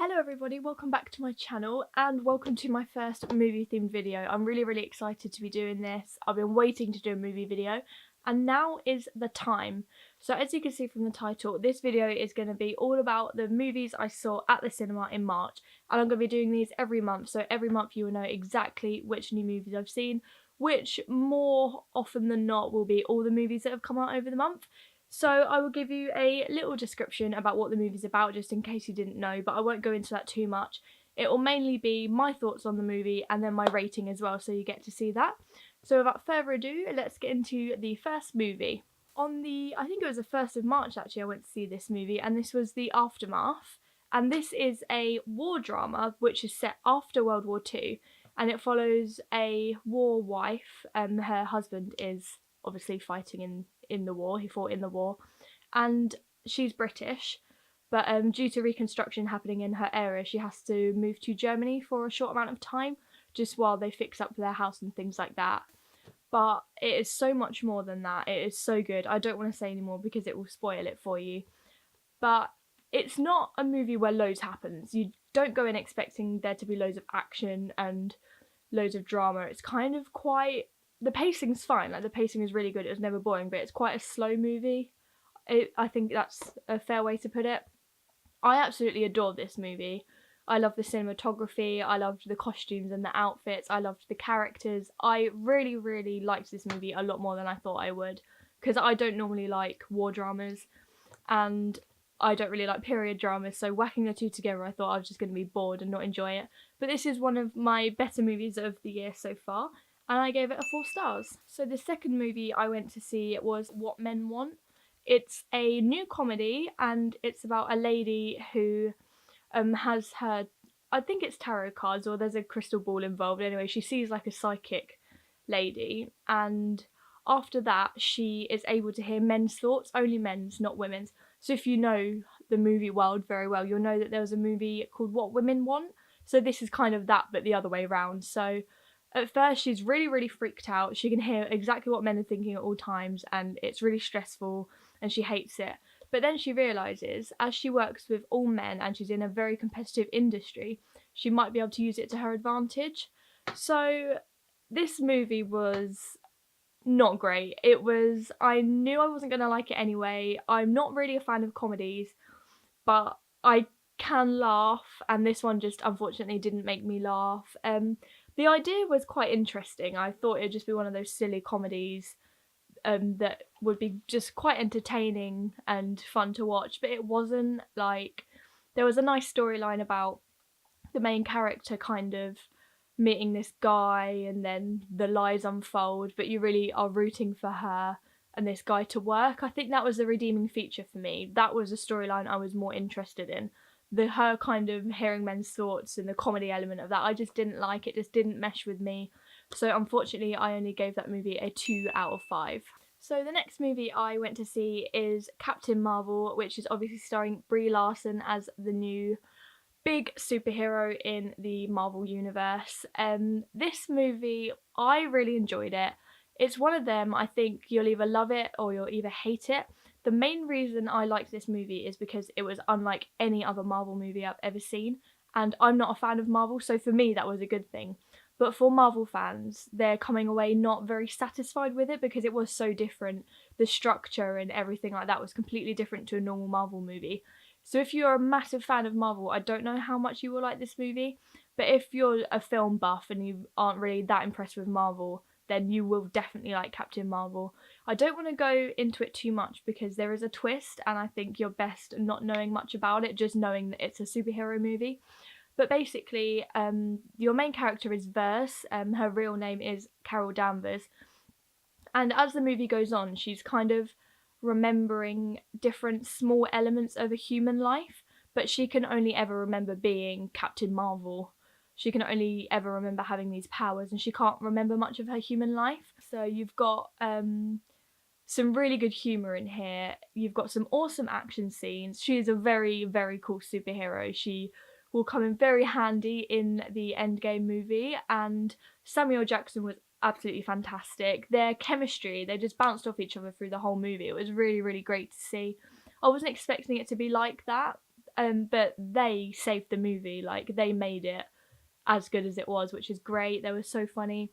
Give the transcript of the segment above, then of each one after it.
Hello everybody, welcome back to my channel and welcome to my first movie themed video. I'm really excited to be doing this. I've been waiting to do a movie video and now is the time. So as you can see from the title, this video is going to be all about the movies I saw at the cinema in March, and I'm going to be doing these every month, so every month you will know exactly which new movies I've seen, which more often than not will be all the movies that have come out over the month. So I will give you a little description about what the movie's about just in case you didn't know, but I won't go into that too much. It will mainly be my thoughts on the movie and then my rating as well, so you get to see that. So without further ado, let's get into the first movie. I think it was the 1st of March actually, I went to see this movie, and this was The Aftermath. And this is a war drama which is set after World War II, and it follows a war wife. Her husband is obviously fighting in the war. He fought in the war, and she's British, but due to reconstruction happening in her area, she has to move to Germany for a short amount of time, just while they fix up their house and things like that. But it is so much more than that. It is so good. I don't want to say any more because it will spoil it for you. But it's not a movie where loads happens. You don't go in expecting there to be loads of action and loads of drama. It's kind of quite, the pacing's fine, like the pacing is really good, it was never boring, but it's quite a slow movie. I think that's a fair way to put it. I absolutely adored this movie. I loved the cinematography, I loved the costumes and the outfits, I loved the characters. I really liked this movie a lot more than I thought I would, because I don't normally like war dramas and I don't really like period dramas, so whacking the two together I thought I was just going to be bored and not enjoy it. But this is one of my better movies of the year so far, and I gave it a 4 stars. So the second movie I went to see was What Men Want. It's a new comedy, and it's about a lady who has her, I think it's tarot cards or there's a crystal ball involved. Anyway, she sees like a psychic lady, and after that she is able to hear men's thoughts, only men's, not women's. So if you know the movie world very well, you'll know that there was a movie called What Women Want. So this is kind of that, but the other way around. So at first she's really freaked out. She can hear exactly what men are thinking at all times, and it's really stressful and she hates it. But then she realises, as she works with all men and she's in a very competitive industry, she might be able to use it to her advantage. So this movie was not great. I knew I wasn't going to like it anyway. I'm not really a fan of comedies, but I can laugh, and this one just unfortunately didn't make me laugh. The idea was quite interesting. I thought it'd just be one of those silly comedies that would be just quite entertaining and fun to watch, but it wasn't. Like, there was a nice storyline about the main character kind of meeting this guy and then the lies unfold, but you really are rooting for her and this guy to work. I think that was the redeeming feature for me. That was a storyline I was more interested in. Her kind of hearing men's thoughts and the comedy element of that, I just didn't like. It just didn't mesh with me. So unfortunately I only gave that movie a 2 out of 5. So the next movie I went to see is Captain Marvel, which is obviously starring Brie Larson as the new big superhero in the Marvel universe. This movie, I really enjoyed it. It's one of them, I think you'll either love it or you'll either hate it. The main reason I liked this movie is because it was unlike any other Marvel movie I've ever seen, and I'm not a fan of Marvel, so for me that was a good thing. But for Marvel fans, they're coming away not very satisfied with it because it was so different. The structure and everything like that was completely different to a normal Marvel movie. So if you're a massive fan of Marvel, I don't know how much you will like this movie, but if you're a film buff and you aren't really that impressed with Marvel, then you will definitely like Captain Marvel. I don't want to go into it too much because there is a twist, and I think you're best not knowing much about it, just knowing that it's a superhero movie. But basically, your main character is Verse. Her real name is Carol Danvers. And as the movie goes on, she's kind of remembering different small elements of a human life, but she can only ever remember being Captain Marvel. She can only ever remember having these powers, and she can't remember much of her human life. So you've got some really good humour in here. You've got some awesome action scenes. She is a very cool superhero. She will come in very handy in the Endgame movie, and Samuel Jackson was absolutely fantastic. Their chemistry, they just bounced off each other through the whole movie. It was really great to see. I wasn't expecting it to be like that. but they saved the movie. Like, they made it as good as it was, which is great. They were so funny.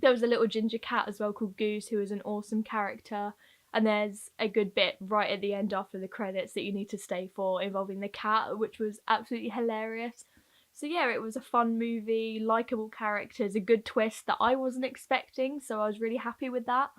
There was a little ginger cat as well called Goose, who is an awesome character. And there's a good bit right at the end after the credits that you need to stay for involving the cat, which was absolutely hilarious. So yeah, it was a fun movie, likeable characters, a good twist that I wasn't expecting, so I was really happy with that.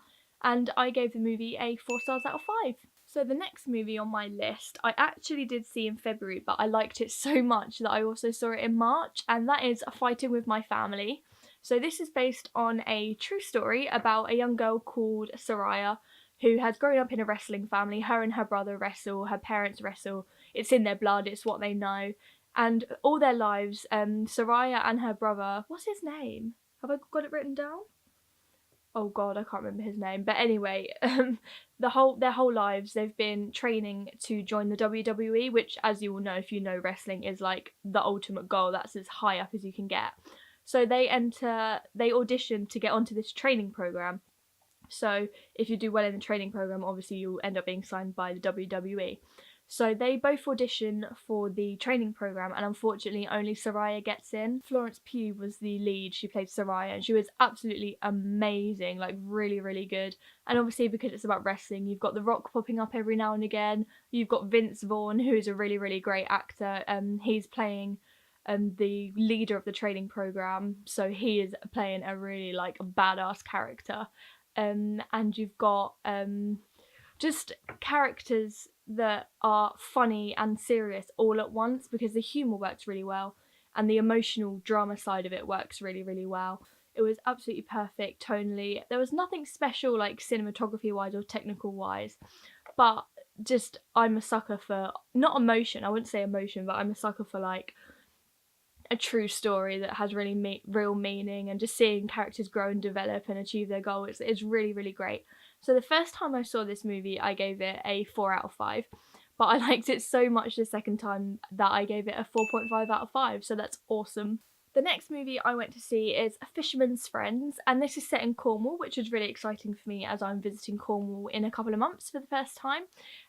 And I gave the movie a 4 stars out of 5. So the next movie on my list, I actually did see in February, but I liked it so much that I also saw it in March, and that is Fighting with My Family. So this is based on a true story about a young girl called Soraya, who has grown up in a wrestling family. Her and her brother wrestle, her parents wrestle. It's in their blood, it's what they know. And all their lives, Soraya and her brother, what's his name? Have I got it written down? Oh god, I can't remember his name. But anyway, their whole lives they've been training to join the WWE, which, as you all know if you know wrestling, is like the ultimate goal. That's as high up as you can get. So they audition to get onto this training program. So if you do well in the training program, obviously you'll end up being signed by the WWE. So they both audition for the training program, and unfortunately only Soraya gets in. Florence Pugh was the lead. She played Soraya, and she was absolutely amazing, like really, really good. And obviously because it's about wrestling, you've got The Rock popping up every now and again. You've got Vince Vaughn, who's a really, really great actor. He's playing the leader of the training program, so he is playing a really like badass character. And you've got just characters that are funny and serious all at once, because the humour works really well and the emotional drama side of it works really, really well. It was absolutely perfect tonally. There was nothing special like cinematography wise or technical wise, but just I'm a sucker for, not emotion, I wouldn't say emotion, but I'm a sucker for like a true story that has really real meaning, and just seeing characters grow and develop and achieve their goals. It's really, really great. So the first time I saw this movie, I gave it a 4 out of 5, but I liked it so much the second time that I gave it a 4.5 out of 5, so that's awesome. The next movie I went to see is A Fisherman's Friends, and this is set in Cornwall, which is really exciting for me as I'm visiting Cornwall in a couple of months for the first time.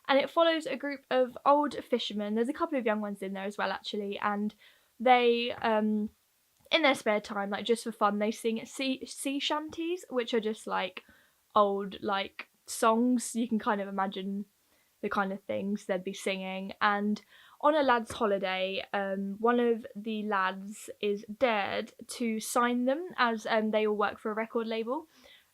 And it follows a group of old fishermen. There's a couple of young ones in there as well, actually, and they in their spare time, like just for fun, they sing sea shanties, which are just like old like songs. You can kind of imagine the kind of things they'd be singing. And on a lad's holiday, one of the lads is dared to sign them, as they all work for a record label.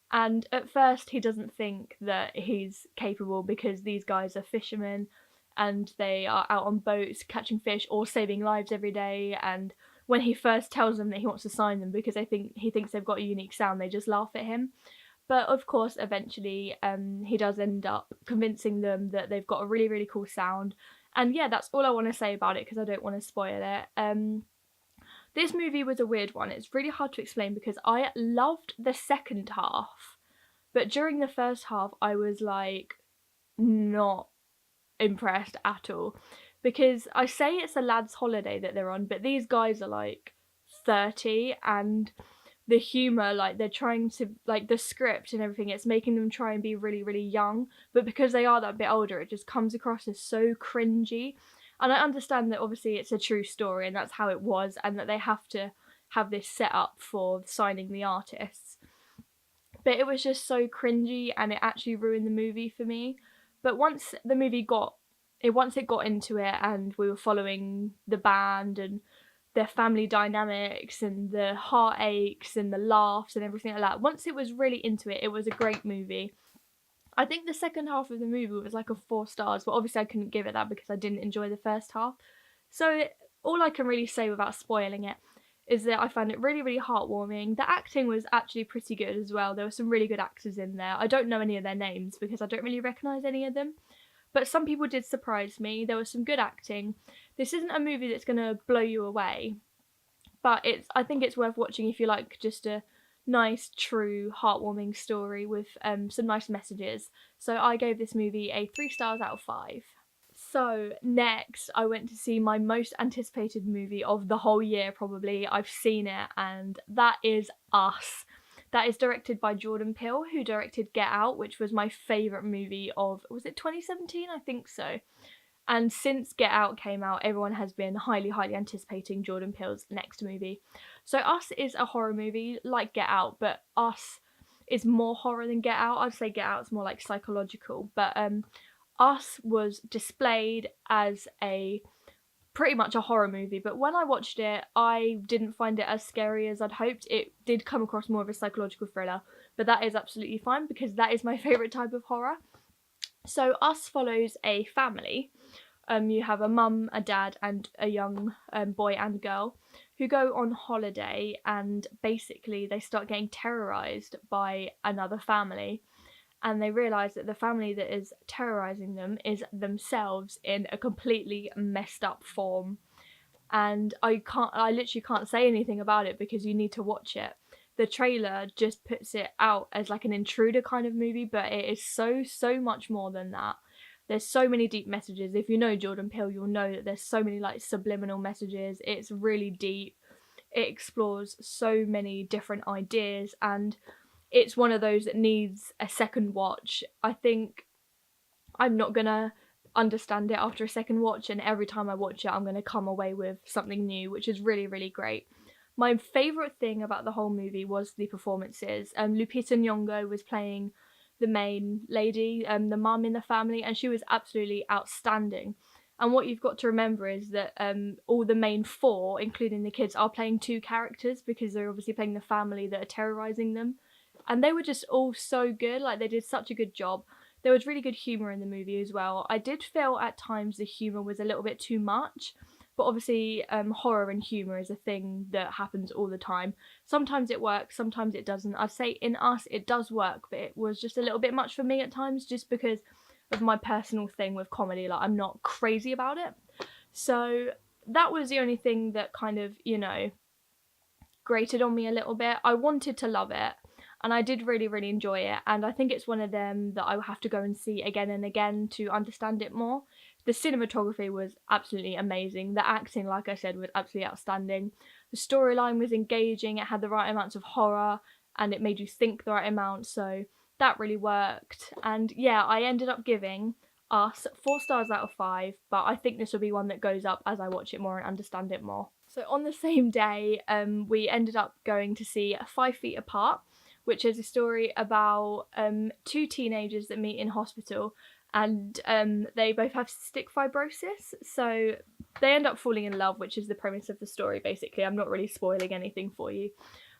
And at first he doesn't think that he's capable, because these guys are fishermen and they are out on boats catching fish or saving lives every day. And when he first tells them that he wants to sign them because he thinks they've got a unique sound, they just laugh at him. But of course, eventually, he does end up convincing them that they've got a really, really cool sound. And yeah, that's all I want to say about it, because I don't want to spoil it. This movie was a weird one. It's really hard to explain because I loved the second half, but during the first half, I was like not impressed at all, because I say it's a lad's holiday that they're on, but these guys are like 30, and the humour, like they're trying to, like the script and everything, it's making them try and be really, really young, but because they are that bit older, it just comes across as so cringy. And I understand that obviously it's a true story and that's how it was, and that they have to have this set up for signing the artists, but it was just so cringy and it actually ruined the movie for me. But once it got into it and we were following the band and their family dynamics and the heartaches and the laughs and everything like that, once it was really into it, it was a great movie. I think the second half of the movie was like a 4 stars, but obviously I couldn't give it that because I didn't enjoy the first half. So all I can really say without spoiling it is that I found it really, really heartwarming. The acting was actually pretty good as well. There were some really good actors in there. I don't know any of their names because I don't really recognise any of them, but some people did surprise me. There was some good acting. This isn't a movie that's going to blow you away, but I think it's worth watching if you like just a nice, true, heartwarming story with some nice messages. So I gave this movie a 3 stars out of 5. So next, I went to see my most anticipated movie of the whole year, probably. I've seen it, and that is Us. That is directed by Jordan Peele, who directed Get Out, which was my favourite movie of, was it 2017? I think so. And since Get Out came out, everyone has been highly anticipating Jordan Peele's next movie. So Us is a horror movie like Get Out, but Us is more horror than Get Out. I'd say Get Out's more like psychological, but Us was displayed as a pretty much a horror movie, but when I watched it, I didn't find it as scary as I'd hoped. It did come across more of a psychological thriller, but that is absolutely fine because that is my favourite type of horror. So Us follows a family. You have a mum, a dad, and a young boy and girl who go on holiday, and basically they start getting terrorized by another family, and they realize that the family that is terrorizing them is themselves in a completely messed up form. And I literally can't say anything about it because you need to watch it. The trailer just puts it out as like an intruder kind of movie, but it is so much more than that. There's so many deep messages. If you know Jordan Peele, you'll know that there's so many like subliminal messages. It's really deep. It explores so many different ideas, and it's one of those that needs a second watch. I think I'm not gonna understand it after a second watch, and every time I watch it, I'm gonna come away with something new, which is really great. My favourite thing about the whole movie was the performances. Lupita Nyong'o was playing the main lady, the mum in the family, and she was absolutely outstanding. And what you've got to remember is that all the main four, including the kids, are playing two characters because they're obviously playing the family that are terrorising them. And they were just all so good, like they did such a good job. There was really good humour in the movie as well. I did feel at times the humour was a little bit too much, but obviously horror and humour is a thing that happens all the time. Sometimes it works, sometimes it doesn't. I'd say in Us it does work, but it was just a little bit much for me at times just because of my personal thing with comedy. Like, I'm not crazy about it. So that was the only thing that kind of, grated on me a little bit. I wanted to love it, and I did really enjoy it, and I think it's one of them that I will have to go and see again and again to understand it more. The cinematography was absolutely amazing. The acting, like I said, was absolutely outstanding. The storyline was engaging. It had the right amounts of horror, and it made you think the right amount, so that really worked. And yeah, I ended up giving Us 4 stars out of 5, but I think this will be one that goes up as I watch it more and understand it more. So on the same day, we ended up going to see 5 Feet Apart, which is a story about 2 teenagers that meet in hospital, and they both have cystic fibrosis, so they end up falling in love, which is the premise of the story basically. I'm not really spoiling anything for you.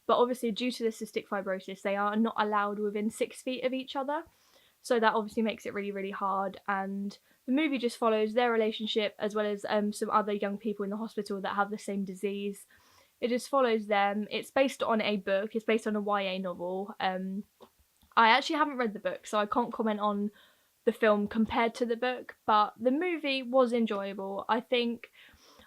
But obviously due to the cystic fibrosis, they are not allowed within 6 feet of each other. So that obviously makes it really hard, and the movie just follows their relationship as well as some other young people in the hospital that have the same disease. It just follows them. It's based on a book. It's based on a YA novel. I actually haven't read the book, so I can't comment on the film compared to the book, but the movie was enjoyable. I think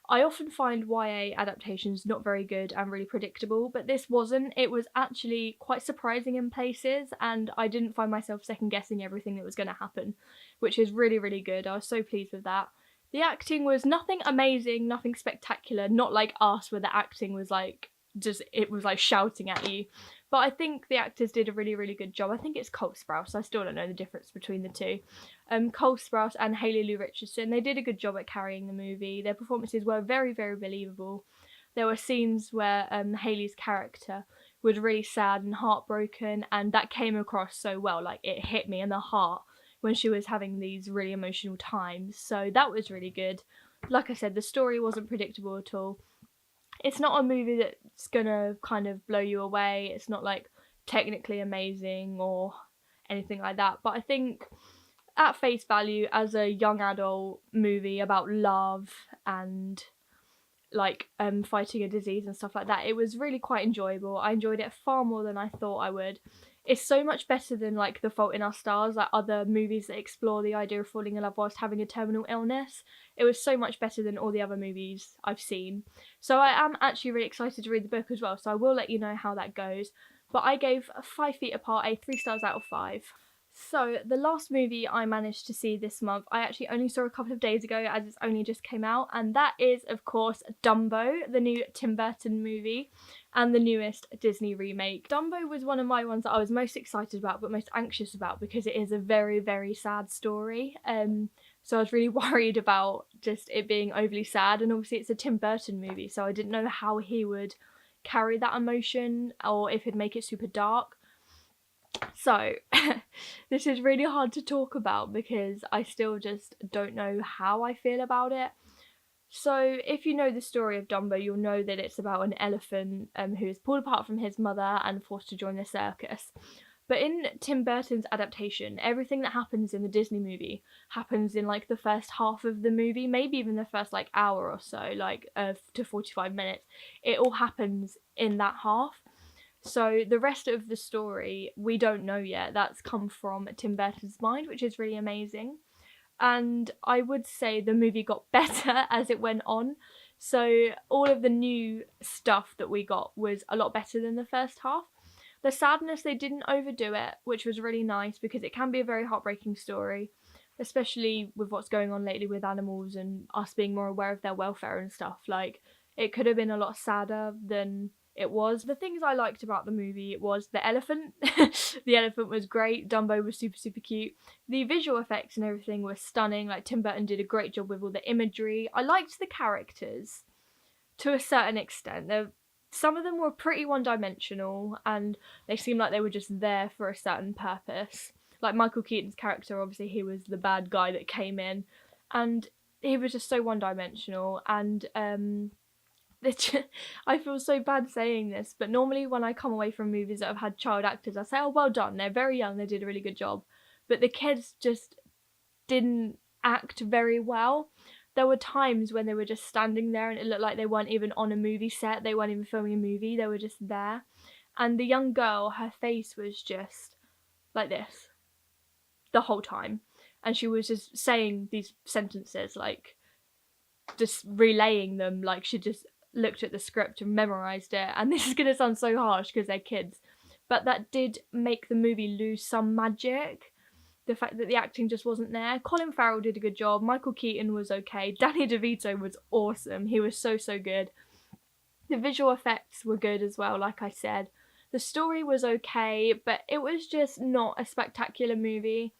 I often find YA adaptations not very good and really predictable, but this wasn't. It was actually quite surprising in places, and I didn't find myself second guessing everything that was going to happen, which is really good. I was so pleased with that. The acting was nothing amazing, nothing spectacular, not like Us where the acting was like it was like shouting at you. But I think the actors did a really good job. I think it's Cole Sprouse. I still don't know the difference between the two. Cole Sprouse and Haley Lu Richardson, they did a good job at carrying the movie. Their performances were very believable. There were scenes where Haley's character was really sad and heartbroken, and that came across so well. Like, it hit me in the heart when she was having these really emotional times. So that was really good. Like I said, the story wasn't predictable at all. It's not a movie that's gonna kind of blow you away. It's not like technically amazing or anything like that. But I think at face value, as a young adult movie about love and like fighting a disease and stuff like that, it was really quite enjoyable. I enjoyed it far more than I thought I would. It's so much better than like The Fault in Our Stars, like other movies that explore the idea of falling in love whilst having a terminal illness. It was so much better than all the other movies I've seen. So I am actually really excited to read the book as well, so I will let you know how that goes. But I gave 5 Feet Apart a 3 stars out of 5. So the last movie I managed to see this month, I actually only saw a couple of days ago as it's only just came out, and that is of course Dumbo, the new Tim Burton movie and the newest Disney remake. Dumbo was one of my ones that I was most excited about but most anxious about because it is a very sad story. So I was really worried about just it being overly sad, and obviously it's a Tim Burton movie, so I didn't know how he would carry that emotion or if he'd make it super dark. So this is really hard to talk about because I still just don't know how I feel about it. So if you know the story of Dumbo, you'll know that it's about an elephant who is pulled apart from his mother and forced to join the circus. But in Tim Burton's adaptation, everything that happens in the Disney movie happens in like the first half of the movie, maybe even the first like hour or so, like to 45 minutes. It all happens in that half. So the rest of the story we don't know yet. That's come from Tim Burton's mind, which is really amazing. And I would say the movie got better as it went on. So all of the new stuff that we got was a lot better than the first half. The sadness, they didn't overdo it, which was really nice because it can be a very heartbreaking story, especially with what's going on lately with animals and us being more aware of their welfare and stuff. Like, it could have been a lot sadder than it was. The things I liked about the movie was the elephant. The elephant was great. Dumbo was super, super cute. The visual effects and everything were stunning. Like, Tim Burton did a great job with all the imagery. I liked the characters to a certain extent. Some of them were pretty one-dimensional and they seemed like they were just there for a certain purpose. Like Michael Keaton's character, obviously he was the bad guy that came in and he was just so one-dimensional. And I feel so bad saying this, but normally when I come away from movies that have had child actors, I say, oh, well done, they're very young, they did a really good job. But the kids just didn't act very well. There were times when they were just standing there and it looked like they weren't even on a movie set, they weren't even filming a movie, they were just there. And the young girl, her face was just like this the whole time. And she was just saying these sentences, like just relaying them, like she just looked at the script and memorized it. And this is going to sound so harsh because they're kids, but that did make the movie lose some magic. The fact that the acting just wasn't there. Colin Farrell did a good job. Michael Keaton was okay. Danny DeVito was awesome. He was so, so good. The visual effects were good as well, like I said. The story was okay, but it was just not a spectacular movie.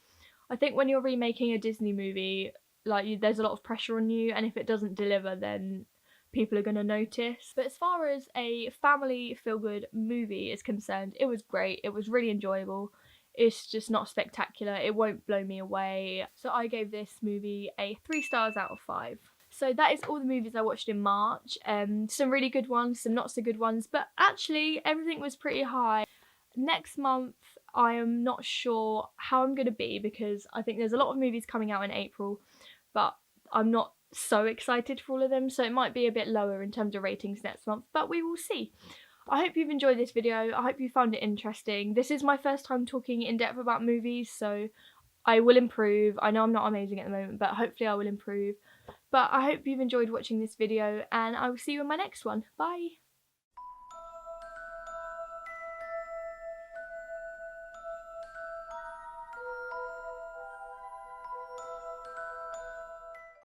I think when you're remaking a Disney movie, like there's a lot of pressure on you, and if it doesn't deliver, then people are going to notice. But as far as a family feel-good movie is concerned, it was great. It was really enjoyable. It's just not spectacular. It won't blow me away. So I gave this movie a 3 stars out of 5. So that is all the movies I watched in March. Some really good ones, some not so good ones, but actually everything was pretty high. Next month I am not sure how I'm going to be because I think there's a lot of movies coming out in April, but I'm not so excited for all of them, so it might be a bit lower in terms of ratings next month, but we will see. I hope you've enjoyed this video. I hope you found it interesting. This is my first time talking in depth about movies, so I will improve. I know I'm not amazing at the moment, but hopefully I will improve. But I hope you've enjoyed watching this video, and I will see you in my next one. Bye!